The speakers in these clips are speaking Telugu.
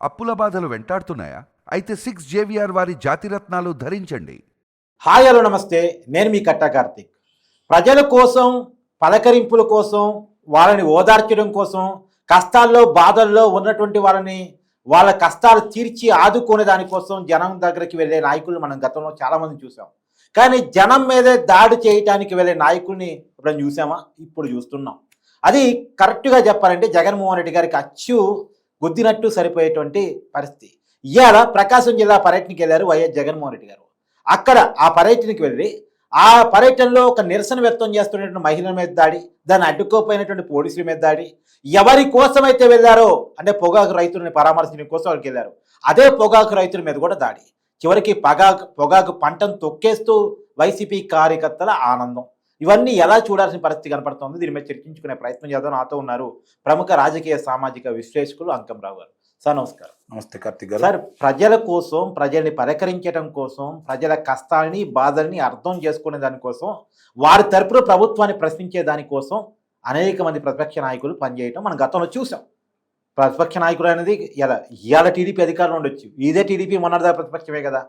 అప్పుల బాధలు వెంటాడుతున్నాయా? అయితే 6 జేవిఆర్ వారి జాతిరత్నాలు ధరించండి. హాయ్ హలో నమస్తే, నేను మీ కట్టా కార్తీక్. ప్రజల కోసం, పలకరింపుల కోసం, వాళ్ళని ఓదార్చడం కోసం, కష్టాల్లో బాధల్లో ఉన్నటువంటి వాళ్ళ కష్టాలు తీర్చి ఆదుకునే దానికోసం జనం దగ్గరికి వెళ్ళే నాయకులు మనం గతంలో చాలామంది చూసాం. కానీ జనం మీదే దాడి చేయడానికి వెళ్ళే నాయకుల్ని ఇప్పుడు చూసామా? ఇప్పుడు చూస్తున్నాం. అది కరెక్ట్గా చెప్పాలంటే జగన్మోహన్ రెడ్డి గారికి అచ్చు గుద్దినట్టు సరిపోయేటువంటి పరిస్థితి. ఇవాళ ప్రకాశం జిల్లా పర్యటనకి వెళ్ళారు వైఎస్ జగన్మోహన్ రెడ్డి గారు. అక్కడ ఆ పర్యటనకి వెళ్ళి ఆ పర్యటనలో ఒక నిరసన వ్యక్తం చేస్తున్నటువంటి మహిళల మీద దాడి, దాన్ని అడ్డుకోపోయినటువంటి పోలీసుల మీద దాడి, ఎవరి కోసమైతే వెళ్ళారో అంటే పొగాకు రైతులని పరామర్శించడం కోసం వాళ్ళకి వెళ్ళారు, అదే పొగాకు రైతుల మీద కూడా దాడి. చివరికి పొగాకు పంటను తొక్కేస్తూ వైసీపీ కార్యకర్తల ఆనందం. ఇవన్నీ ఎలా చూడాల్సిన పరిస్థితి కనపడుతోంది. దీని మీద చర్చించుకునే ప్రయత్నం చేద్దాం. నాతో ఉన్నారు ప్రముఖ రాజకీయ సామాజిక విశ్లేషకులు అంకంరావు గారు. సార్ నమస్కారం. నమస్తే కార్తీక్ గారు. సార్, ప్రజల కోసం, ప్రజల్ని పలకరించడం కోసం, ప్రజల కష్టాలని బాధల్ని అర్థం చేసుకునే దానికోసం, వారి తరపున ప్రభుత్వాన్ని ప్రశ్నించే దానికోసం అనేక మంది ప్రతిపక్ష నాయకులు పనిచేయటం మనం గతంలో చూసాం. ప్రతిపక్ష నాయకులు అనేది ఇవాళ టీడీపీ అధికారంలో ఉండొచ్చు, ఇదే టీడీపీ మొన్నటిదా ప్రతిపక్షమే కదా.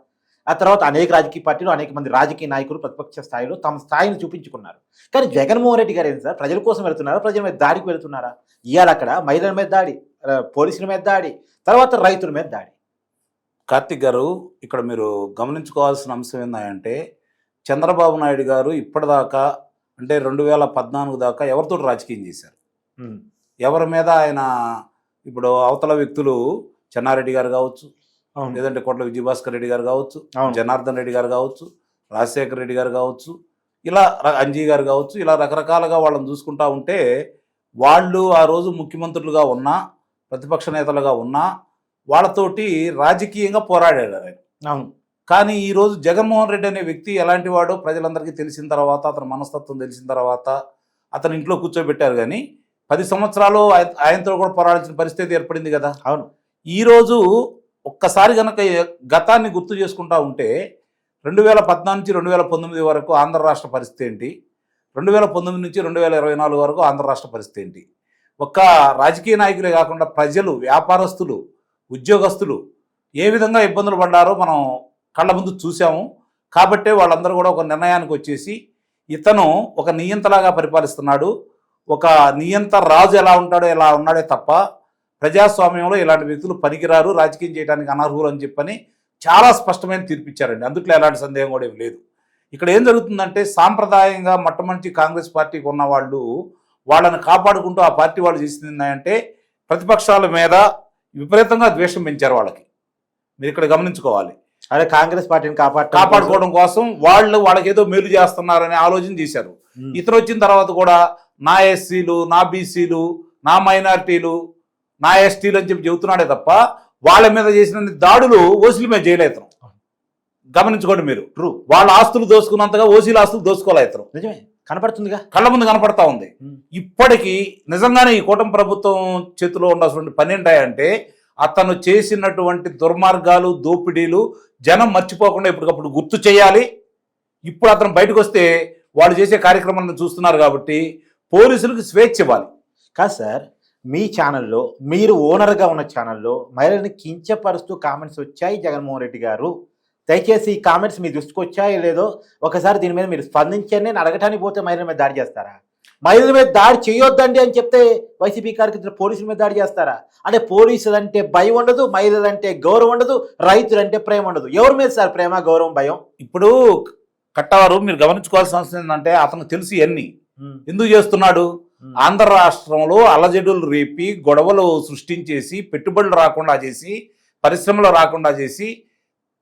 ఆ తర్వాత అనేక రాజకీయ పార్టీలు, అనేక మంది రాజకీయ నాయకులు ప్రతిపక్ష స్థాయిలో తమ స్థాయిని చూపించుకున్నారు. కానీ జగన్మోహన్ రెడ్డి గారు ఏంటి సార్, ప్రజల కోసం వెళ్తున్నారా, ప్రజల మీద దాడికి వెళ్తున్నారా? ఇవాళ అక్కడ మహిళల మీద దాడి, పోలీసుల మీద దాడి, తర్వాత రైతుల మీద దాడి. కార్తీక్ గారు, ఇక్కడ మీరు గమనించుకోవాల్సిన అంశం ఏంటంటే చంద్రబాబు నాయుడు గారు ఇప్పటిదాకా అంటే 2014 దాకా ఎవరితో రాజకీయం చేశారు? ఎవరి మీద ఆయన ఇప్పుడు అవతల వ్యక్తులు చెన్నారెడ్డి గారు కావచ్చు, లేదంటే కోట్ల విజయభాస్కర్ రెడ్డి గారు కావచ్చు, జనార్దన్ రెడ్డి గారు కావచ్చు, రాజశేఖర రెడ్డి గారు కావచ్చు, ఇలా అంజీ గారు కావచ్చు, ఇలా రకరకాలుగా వాళ్ళని చూసుకుంటా ఉంటే వాళ్ళు ఆ రోజు ముఖ్యమంత్రులుగా ఉన్నా, ప్రతిపక్ష నేతలుగా ఉన్నా వాళ్ళతోటి రాజకీయంగా పోరాడారు ఆయన. అవును. కానీ ఈరోజు జగన్మోహన్ రెడ్డి అనే వ్యక్తి ఎలాంటి వాడో ప్రజలందరికీ తెలిసిన తర్వాత, అతని మనస్తత్వం తెలిసిన తర్వాత అతను ఇంట్లో కూర్చోబెట్టారు. కానీ 10 సంవత్సరాలు ఆయనతో కూడా పోరాడాల్సిన పరిస్థితి ఏర్పడింది కదా. అవును. ఈరోజు ఒక్కసారి కనుక గతాన్ని గుర్తు చేసుకుంటా ఉంటే 2014 నుంచి 2019 వరకు ఆంధ్ర రాష్ట్ర పరిస్థితి ఏంటి, 2019 నుంచి 2024 వరకు ఆంధ్ర రాష్ట్ర పరిస్థితి ఏంటి? ఒక్క రాజకీయ నాయకులే కాకుండా ప్రజలు, వ్యాపారస్తులు, ఉద్యోగస్తులు ఏ విధంగా ఇబ్బందులు పడ్డారో మనం కళ్ళ ముందు చూసాము. కాబట్టే వాళ్ళందరూ కూడా ఒక నిర్ణయానికి వచ్చేసి ఇతను ఒక నియంతలాగా పరిపాలిస్తున్నాడు, ఒక నియంత రాజు ఎలా ఉంటాడో ఎలా ఉన్నాడే తప్ప ప్రజాస్వామ్యంలో ఇలాంటి వ్యక్తులు పనికిరారు, రాజకీయం చేయడానికి అనర్హులు అని చెప్పని చాలా స్పష్టమైన తీర్పిచ్చారండి. అందుట్లో ఎలాంటి సందేహం కూడా ఏం లేదు. ఇక్కడ ఏం జరుగుతుందంటే సాంప్రదాయంగా మొట్టమొదటి కాంగ్రెస్ పార్టీకి ఉన్న వాళ్ళు వాళ్ళని కాపాడుకుంటూ ఆ పార్టీ వాళ్ళు చేసింది ఏంటంటే ప్రతిపక్షాల మీద విపరీతంగా ద్వేషం పెంచారు వాళ్ళకి. మీరు ఇక్కడ గమనించుకోవాలి. అదే కాంగ్రెస్ పార్టీని కాపాడుకోవడం కోసం వాళ్ళకి ఏదో మేలు చేస్తున్నారనే ఆలోచన చేశారు. ఇతరు వచ్చిన తర్వాత కూడా నా ఎస్సీలు, నా బీసీలు, నా మైనారిటీలు, నా ఎస్టీలు అని చెప్పి చెబుతున్నాడే తప్ప వాళ్ళ మీద చేసిన దాడులు ఓసీల మీద చేయలేదు. గమనించుకోండి మీరు. ట్రూ. వాళ్ళ ఆస్తులు దోసుకున్నంతగా ఓసీల ఆస్తులు దోసుకోలేదు. నిజమే, కనపడుతుందిగా, కళ్ళ ముందు కనపడతా ఉంది. ఇప్పటికీ నిజంగానే ఈ కూటమి ప్రభుత్వం చేతిలో ఉండాల్సిన పని ఏంటంటే అతను చేసినటువంటి దుర్మార్గాలు, దోపిడీలు జనం మర్చిపోకుండా ఇప్పటికప్పుడు గుర్తు చేయాలి. ఇప్పుడు అతను బయటకు వస్తే వాళ్ళు చేసే కార్యక్రమాలను చూస్తున్నారు కాబట్టి పోలీసులకు స్వేచ్ఛ ఇవ్వాలి. కాదు సార్, మీ ఛానల్లో, మీరు ఓనర్గా ఉన్న ఛానల్లో మహిళల్ని కించపరుస్తూ కామెంట్స్ వచ్చాయి జగన్మోహన్ రెడ్డి గారు. దయచేసి ఈ కామెంట్స్ మీ దృష్టికి వచ్చాయో లేదో ఒకసారి దీని మీద మీరు స్పందించండి. నేను అడగటానికి పోతే మహిళల మీద దాడి చేస్తారా? మహిళల మీద దాడి చేయొద్దండి అని చెప్తే వైసీపీ కార్యకర్తలు పోలీసుల మీద దాడి చేస్తారా? అంటే పోలీసులంటే భయం ఉండదు, మహిళలంటే గౌరవం ఉండదు, రైతులంటే ప్రేమ ఉండదు. ఎవరి మీద సార్ ప్రేమ, గౌరవం, భయం? ఇప్పుడు కట్టవారు మీరు గమనించుకోవాల్సిన అవసరం ఏంటంటే అతను తెలిసి ఎన్ని ఎందుకు చేస్తున్నాడు? ఆంధ్ర రాష్ట్రంలో అలజడులు రేపి, గొడవలు సృష్టించేసి, పెట్టుబడులు రాకుండా చేసి, పరిశ్రమలు రాకుండా చేసి,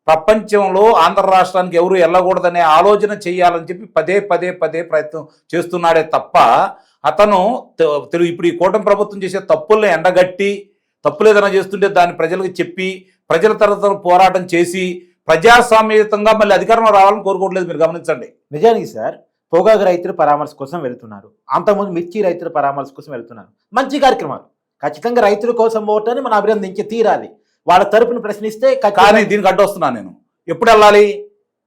ప్రపంచంలో ఆంధ్ర రాష్ట్రానికి ఎవరు వెళ్ళకూడదనే ఆలోచన చేయాలని చెప్పి పదే ప్రయత్నం చేస్తున్నాడే తప్ప అతను ఇప్పుడు ఈ కూటమి ప్రభుత్వం చేసే తప్పుల్ని ఎండగట్టి, తప్పులు ఏదైనా చేస్తుంటే దాన్ని ప్రజలకు చెప్పి, ప్రజల తరఫున పోరాటం చేసి ప్రజాస్వామ్యయుతంగా మళ్ళీ అధికారంలో రావాలని కోరుకోవట్లేదు. మీరు గమనించండి. నిజానికి సార్, పొగాకు రైతుల పరామర్శ కోసం వెళ్తున్నారు, అంతకుముందు మిర్చి రైతుల పరామర్శ కోసం వెళ్తున్నారు. మంచి కార్యక్రమాలు, ఖచ్చితంగా రైతుల కోసం పోవటాన్ని మనం అభినందించి తీరాలి. వాళ్ళ తరపున ప్రశ్నిస్తే. కానీ దీనికి అడ్డొస్తున్నాను నేను. ఎప్పుడు వెళ్ళాలి?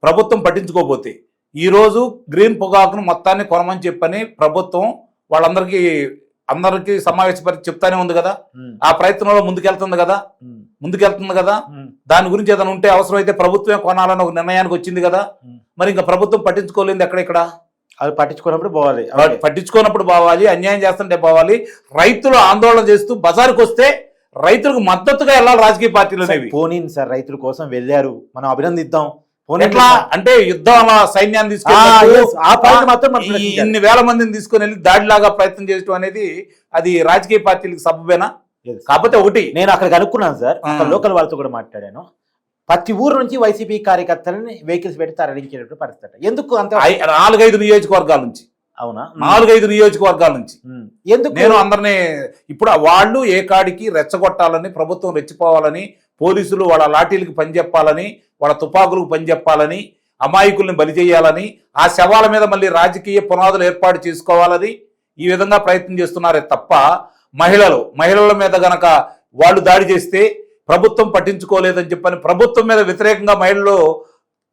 ప్రభుత్వం పట్టించుకోకపోతే. ఈరోజు గ్రీన్ పొగాకును మొత్తాన్ని కొనమని చెప్పని ప్రభుత్వం వాళ్ళందరికీ అందరికీ సమావేశపరిచి చెప్తానే ఉంది కదా, ఉమ్, ఆ ప్రయత్నంలో ముందుకెళ్తుంది కదా, ఉమ్, దాని గురించి ఏదైనా ఉంటే అవసరమైతే ప్రభుత్వమే కొనాలని ఒక నిర్ణయానికి వచ్చింది కదా. ఉమ్. మరి ఇంకా ప్రభుత్వం పట్టించుకోలేదు ఎక్కడెక్కడ. అది పట్టించుకున్నప్పుడు పోవాలి. పట్టించుకోనప్పుడు పోవాలి, అన్యాయం చేస్తుంటే పోవాలి. రైతులు ఆందోళన చేస్తూ బజారుకు వస్తే రైతులకు మద్దతుగా వెళ్ళాలి రాజకీయ పార్టీలు అనేవి. పోనీ సార్, రైతుల కోసం వెళ్ళారు, మనం అభినందిద్దాం. ఎట్లా అంటే యుద్ధం సైన్యాన్ని yes, ఆ point మాత్రం మనం తీసుకొని ప్రశ్నించాలి. ఇన్ని వేల మందిని తీసుకొని వెళ్ళి దాడిలాగా ప్రయత్నం చేయడం అనేది అది రాజకీయ పార్టీలకు సబబేనా? Yes. కాకపోతే ఒకటి నేను అక్కడ కనుక్కున్నాను సార్, ఆ. అక్కడ లోకల్ వాళ్ళతో కూడా మాట్లాడాను. ప్రతి ఊరు నుంచి వైసీపీ కార్యకర్తలని వెహికల్స్ పెట్టి తరలించేటటువంటి పరిస్థితి. ఎందుకు అంత? 4-5 నియోజకవర్గాల నుంచి, అవునా? 4-5 నియోజకవర్గాల నుంచి ఎందుకు? నేను అందరినీ ఇప్పుడు వాళ్ళు ఏ కాడికి రెచ్చగొట్టాలని, ప్రభుత్వం రెచ్చిపోవాలని, పోలీసులు వాళ్ళ లాఠీలకు పనిచెప్పాలని, వాళ్ళ తుపాకులకు పనిచెప్పాలని, అమాయకుల్ని బలి చేయాలని, ఆ శవాల మీద మళ్ళీ రాజకీయ పునాదులు ఏర్పాటు చేసుకోవాలని ఈ విధంగా ప్రయత్నం చేస్తున్నారే తప్ప మహిళల మీద గనక వాళ్ళు దాడి చేస్తే ప్రభుత్వం పట్టించుకోలేదని చెప్పని, ప్రభుత్వం మీద వ్యతిరేకంగా మహిళలు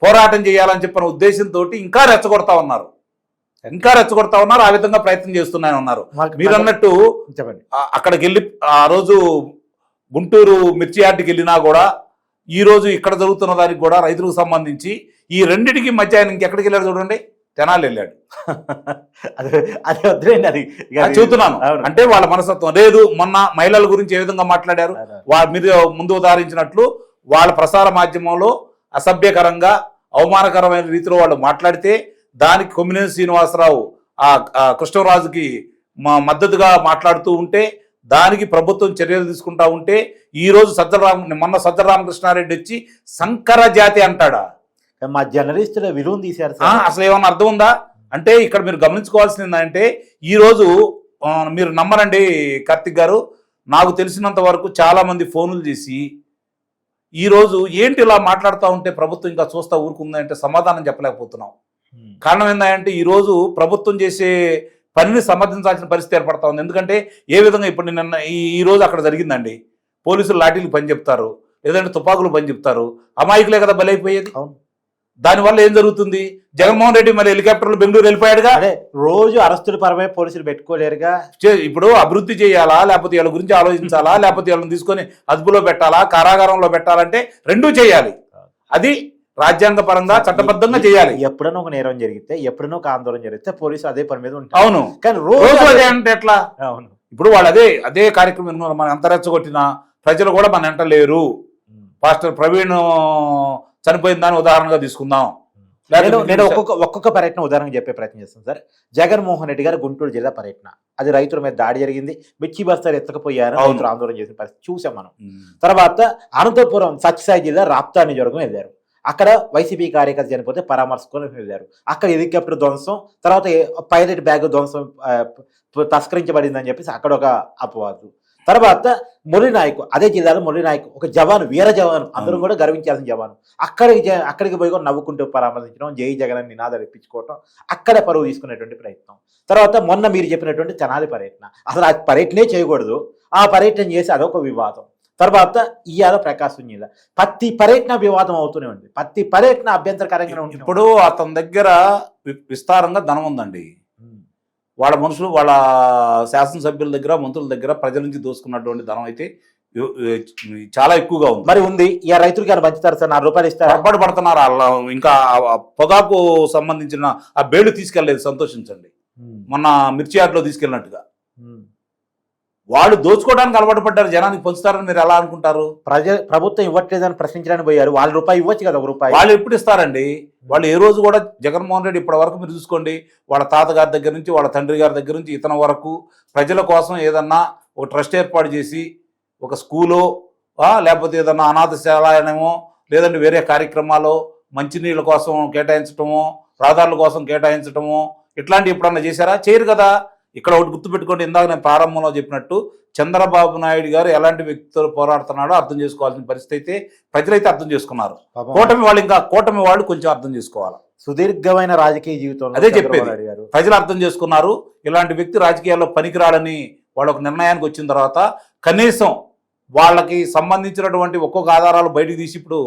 పోరాటం చేయాలని చెప్పిన ఉద్దేశంతో ఇంకా రెచ్చగొడతా ఉన్నారు. ఆ విధంగా ప్రయత్నం చేస్తున్నాయని ఉన్నారు. మీరు అన్నట్టు చెప్పండి. అక్కడికి వెళ్ళి ఆ రోజు గుంటూరు మిర్చి యార్డుకి వెళ్ళినా కూడా ఈ రోజు ఇక్కడ జరుగుతున్న దానికి కూడా రైతులకు సంబంధించి ఈ రెండిటికి మధ్య ఆయన ఇంకెక్కడికి వెళ్ళాడు చూడండి, తెనాలి వెళ్ళాడు. అది వద్దులేండి, అది చెబుతున్నాను. అంటే వాళ్ళ మనస్తత్వం లేదు. మొన్న మహిళల గురించి ఏ విధంగా మాట్లాడారు, మీరు ముందు ఉదాహరించినట్లు వాళ్ళ ప్రసార మాధ్యమంలో అసభ్యకరంగా అవమానకరమైన రీతిలో వాళ్ళు మాట్లాడితే దానికి కొమ్మినేని శ్రీనివాసరావు ఆ కృష్ణరాజుకి మద్దతుగా మాట్లాడుతూ ఉంటే దానికి ప్రభుత్వం చర్యలు తీసుకుంటా ఉంటే ఈ రోజు మొన్న సజ్జల రామకృష్ణారెడ్డి వచ్చి సంకర జాతి అంటాడా? మా జర్నలిస్టుల విలువను తీశారు. అసలు ఏమన్నా అర్థం ఉందా? అంటే ఇక్కడ మీరు గమనించుకోవాల్సింది ఏంటంటే ఈ రోజు మీరు నమ్మరండి కార్తిక్ గారు, నాకు తెలిసినంత వరకు చాలా మంది ఫోన్లు చేసి ఈ రోజు ఏంటి ఇలా మాట్లాడుతూ ఉంటే ప్రభుత్వం ఇంకా చూస్తా ఊరుకుందంటే సమాధానం చెప్పలేకపోతున్నాం. కారణం ఏంటంటే ఈ రోజు ప్రభుత్వం చేసే పనిని సమర్థించాల్సిన పరిస్థితి ఏర్పడతా ఉంది. ఎందుకంటే ఏ విధంగా ఇప్పుడు నిన్న ఈ రోజు అక్కడ జరిగిందండి, పోలీసులు లాఠీలు పని చెప్తారు, లేదంటే తుపాకులు పని చెప్తారు, అమాయకులే కదా బలైపోయేది. దానివల్ల ఏం జరుగుతుంది? జగన్మోహన్ రెడ్డి మరి హెలికాప్టర్లు బెంగళూరు వెళ్ళిపోయాడుగా. రోజు అరెస్టుల పరమే పోలీసులు పెట్టుకోలేరుగా. ఇప్పుడు అభివృద్ధి చేయాలా, లేకపోతే వీళ్ళ గురించి ఆలోచించాలా, లేకపోతే వీళ్ళని తీసుకొని అదుపులో పెట్టాలా, కారాగారంలో పెట్టాలంటే రెండూ చేయాలి. అది రాజ్యాంగ పరంగా చట్టబద్ధంగా చేయాలి. ఎప్పుడైనా ఒక నేరం జరిగితే, ఎప్పుడైనా ఒక ఆందోళన జరిగితే పోలీసు అదే పని మీద ఉంటారు. అవును, కానీ రోజు అదే అంటే ఎట్లా? అవును, ఇప్పుడు వాళ్ళు అదే కార్యక్రమం మనం ఎంత రెచ్చగొట్టినా ప్రజలు కూడా మన వెంట లేరు. పాస్టర్ ప్రవీణ్ చనిపోయిన దాన్ని ఉదాహరణగా తీసుకుందాం. నేను ఒక్కొక్క పర్యటన ఉదాహరణ చెప్పే ప్రయత్నం చేస్తాను సార్. జగన్మోహన్ రెడ్డి గారు గుంటూరు జిల్లా పర్యటన, అది రైతుల మీద దాడి జరిగింది, మిర్చి బస్తాలు ఎత్తకపోయారు, రైతులు ఆందోళన చేసిన పరిస్థితి చూసాం మనం. తర్వాత అనంతపురం సత్యసాయి జిల్లా రాప్తా నియోజకవర్గం వెళ్ళారు, అక్కడ వైసీపీ కార్యకర్త చనిపోతే పరామర్శకులు వెళ్ళారు, అక్కడ హెలికాప్టర్ ధ్వంసం, తర్వాత పైలట్ బ్యాగ్ ధ్వంసం తస్కరించబడిందని చెప్పేసి అక్కడ ఒక అపవాదు. తర్వాత మురళీనాయక్, అదే జిల్లాలో మురళీనాయక్ ఒక జవాను, వీర జవాను, అందరూ కూడా గర్వించాల్సిన జవాను, అక్కడికి పోయి కూడా నవ్వుకుంటూ పరామర్శించడం, జై జగన్ అని నినాదాలు ఇప్పించుకోవటం, అక్కడే పరువు తీసుకునేటువంటి ప్రయత్నం. తర్వాత మొన్న మీరు చెప్పినటువంటి తెనాలి పర్యటన, అసలు ఆ పర్యటనే చేయకూడదు, ఆ పర్యటన చేసి అదొక వివాదం. తర్వాత ఇవాళ ప్రకాశం జిల్లా ప్రతి పర్యటన వివాదం అవుతూనే ఉంది, ప్రతి పర్యటన అభ్యంతరకరంగా ఉంటుంది. ఇప్పుడు అతని దగ్గర విస్తారంగా ధనం ఉందండి, వాళ్ళ మనుషులు, వాళ్ళ శాసనసభ్యుల దగ్గర, మంత్రుల దగ్గర ప్రజల నుంచి దోసుకున్నటువంటి ధనం అయితే చాలా ఎక్కువగా ఉంది. మరి ఉంది, ఇక రైతులకి ఆయన పంచుతారు సార్, 4 రూపాయలు ఇస్తారు, పొరపాటు పడుతున్నారు. అలా ఇంకా పొగాకు సంబంధించిన ఆ బేళ్లు తీసుకెళ్లేదు, సంతోషించండి. మొన్న మిర్చి యార్డ్లో తీసుకెళ్ళినట్టుగా వాళ్ళు దోచుకోవడానికి అలవాటు పడ్డారు, జనానికి పంచుతారని మీరు ఎలా అనుకుంటారు? ప్రభుత్వం ఇవ్వట్లేదని ప్రశ్నించడానికి పోయారు, వాళ్ళ రూపాయి ఇవ్వచ్చు కదా, 1 రూపాయి. వాళ్ళు ఎప్పుడు ఇస్తారండి? వాళ్ళు ఏ రోజు కూడా జగన్మోహన్ రెడ్డి ఇప్పటి వరకు మీరు చూసుకోండి, వాళ్ళ తాతగారి దగ్గర నుంచి, వాళ్ళ తండ్రి గారి దగ్గర నుంచి ఇతని వరకు ప్రజల కోసం ఏదన్నా ఒక ట్రస్ట్ ఏర్పాటు చేసి ఒక స్కూలో లేకపోతే ఏదన్నా అనాథశాలనేమో, లేదంటే వేరే కార్యక్రమాలు మంచినీళ్ళ కోసం కేటాయించటమో, రహదారుల కోసం కేటాయించటమో ఇట్లాంటివి ఎప్పుడన్నా చేశారా? చేయరు కదా. ఇక్కడ ఒకటి గుర్తుపెట్టుకోండి, ఇందాక నేను ప్రారంభంలో చెప్పినట్టు చంద్రబాబు నాయుడు గారు ఎలాంటి వ్యక్తులు పోరాడుతున్నాడో అర్థం చేసుకోవాల్సిన పరిస్థితి అయితే ప్రజలైతే అర్థం చేసుకున్నారు. కూటమి వాళ్ళు కొంచెం అర్థం చేసుకోవాలి. సుదీర్ఘమైన రాజకీయ జీవితం అదే చెప్పేది, ప్రజలు అర్థం చేసుకున్నారు. ఇలాంటి వ్యక్తి రాజకీయాల్లో పనికిరాడని వాళ్ళు ఒక నిర్ణయానికి వచ్చిన తర్వాత కనీసం వాళ్ళకి సంబంధించినటువంటి ఒక్కొక్క ఆధారాలు బయటకు తీసి ఇప్పుడు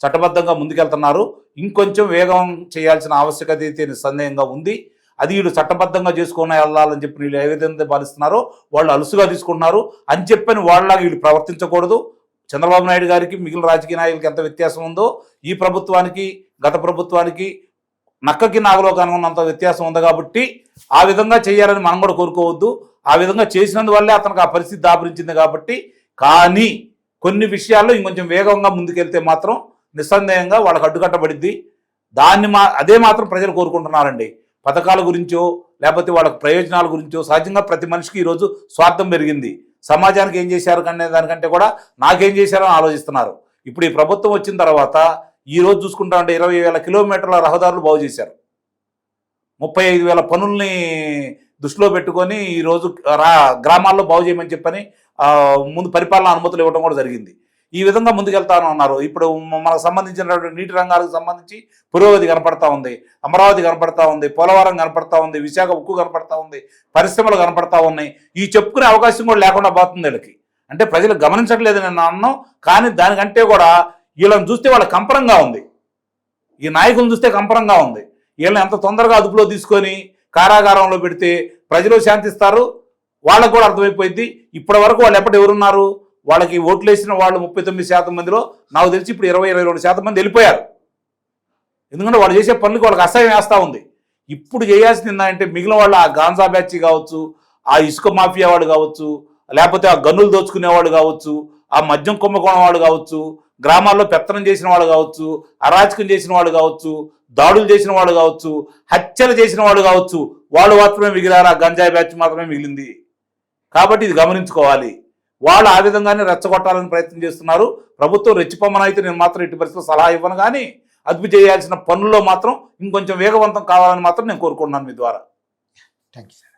చట్టబద్ధంగా ముందుకెళ్తున్నారు. ఇంకొంచెం వేగం చేయాల్సిన ఆవశ్యకత అయితే నిస్సందేహంగా ఉంది. అది వీళ్ళు చట్టబద్ధంగా చేసుకుని వెళ్ళాలని చెప్పి వీళ్ళు ఏ విధంగా భావిస్తున్నారో వాళ్ళు అలుసుగా తీసుకుంటున్నారు అని చెప్పని వాళ్ళలాగా వీళ్ళు ప్రవర్తించకూడదు. చంద్రబాబు నాయుడు గారికి మిగిలిన రాజకీయ నాయకులకి ఎంత వ్యత్యాసం ఉందో ఈ ప్రభుత్వానికి గత ప్రభుత్వానికి నక్కకి నాగలో కనుగొన్నంత వ్యత్యాసం ఉంది. కాబట్టి ఆ విధంగా చేయాలని మనం కూడా కోరుకోవద్దు. ఆ విధంగా చేసినందువల్లే అతనికి ఆ పరిస్థితి దాపురించింది. కాబట్టి కానీ కొన్ని విషయాల్లో ఇంకొంచెం వేగంగా ముందుకెళ్తే మాత్రం నిస్సందేహంగా వాళ్ళకి అడ్డుకట్టబడిద్ది. దాన్ని అదే మాత్రం ప్రజలు కోరుకుంటున్నారండి. పథకాల గురించో లేకపోతే వాళ్ళకి ప్రయోజనాల గురించో సహజంగా ప్రతి మనిషికి ఈరోజు స్వార్థం పెరిగింది. సమాజానికి ఏం చేశారు అనే దానికంటే కూడా నాకేం చేశారని ఆలోచిస్తున్నారు. ఇప్పుడు ఈ ప్రభుత్వం వచ్చిన తర్వాత ఈ రోజు చూసుకుంటా ఉంటే 20,000 కిలోమీటర్ల రహదారులు బాగు చేశారు. 35,000 పనుల్ని దృష్టిలో పెట్టుకొని ఈరోజు గ్రామాల్లో బాగు చేయమని చెప్పని ముందు పరిపాలన అనుమతులు ఇవ్వడం కూడా జరిగింది. ఈ విధంగా ముందుకెళ్తాను అన్నారు. ఇప్పుడు మనకు సంబంధించినటువంటి నీటి రంగాలకు సంబంధించి పురోగతి కనపడతా ఉంది, అమరావతి కనపడతా ఉంది, పోలవరం కనపడతా ఉంది, విశాఖ ఉక్కు కనపడతా ఉంది, పరిశ్రమలు కనపడతా ఉన్నాయి. ఈ చెప్పుకునే అవకాశం కూడా లేకుండా పోతుంది వీళ్ళకి. అంటే ప్రజలు గమనించట్లేదు నేను అన్నాను, కానీ దానికంటే కూడా వీళ్ళని చూస్తే వాళ్ళ కంపరంగా ఉంది, ఈ నాయకులను చూస్తే కంపరంగా ఉంది. వీళ్ళని ఎంత తొందరగా అదుపులో తీసుకొని కారాగారంలో పెడితే ప్రజలు శాంతిస్తారు, వాళ్ళకు కూడా అర్థమైపోయింది. ఇప్పటి వరకు వాళ్ళు ఎవరున్నారు, వాళ్ళకి ఓట్లు వేసిన వాళ్ళు 39% మందిలో నాకు తెలిసి ఇప్పుడు 20-22% మంది వెళ్ళిపోయారు. ఎందుకంటే వాళ్ళు చేసే పనులకు వాళ్ళకి అసహ్యం వేస్తూ ఉంది. ఇప్పుడు చేయాల్సింది ఏంటంటే మిగిలిన వాళ్ళు ఆ గాంజా బ్యాచ్ కావచ్చు, ఆ ఇసుక మాఫియా వాడు కావచ్చు, లేకపోతే ఆ గన్నులు దోచుకునేవాడు కావచ్చు, ఆ మద్యం కుంభకోణం వాడు కావచ్చు, గ్రామాల్లో పెత్తనం చేసిన వాడు కావచ్చు, అరాచకం చేసిన వాడు కావచ్చు, దాడులు చేసిన వాడు కావచ్చు, హత్యలు చేసిన వాడు కావచ్చు, వాళ్ళు మాత్రమే మిగిలారు. ఆ గంజాయి బ్యాచ్ మాత్రమే మిగిలింది. కాబట్టి ఇది గమనించుకోవాలి. వాళ్ళు ఆ విధంగానే రెచ్చగొట్టాలని ప్రయత్నం చేస్తున్నారు. ప్రభుత్వం రెచ్చిపోమని అయితే నేను మాత్రం ఎట్టి పరిస్థితుల్లో సలహా ఇవ్వను, కానీ అదుపు చేయాల్సిన పనుల్లో మాత్రం ఇంకొంచెం వేగవంతం కావాలని మాత్రం నేను కోరుకుంటున్నాను మీ ద్వారా. Thank you sir.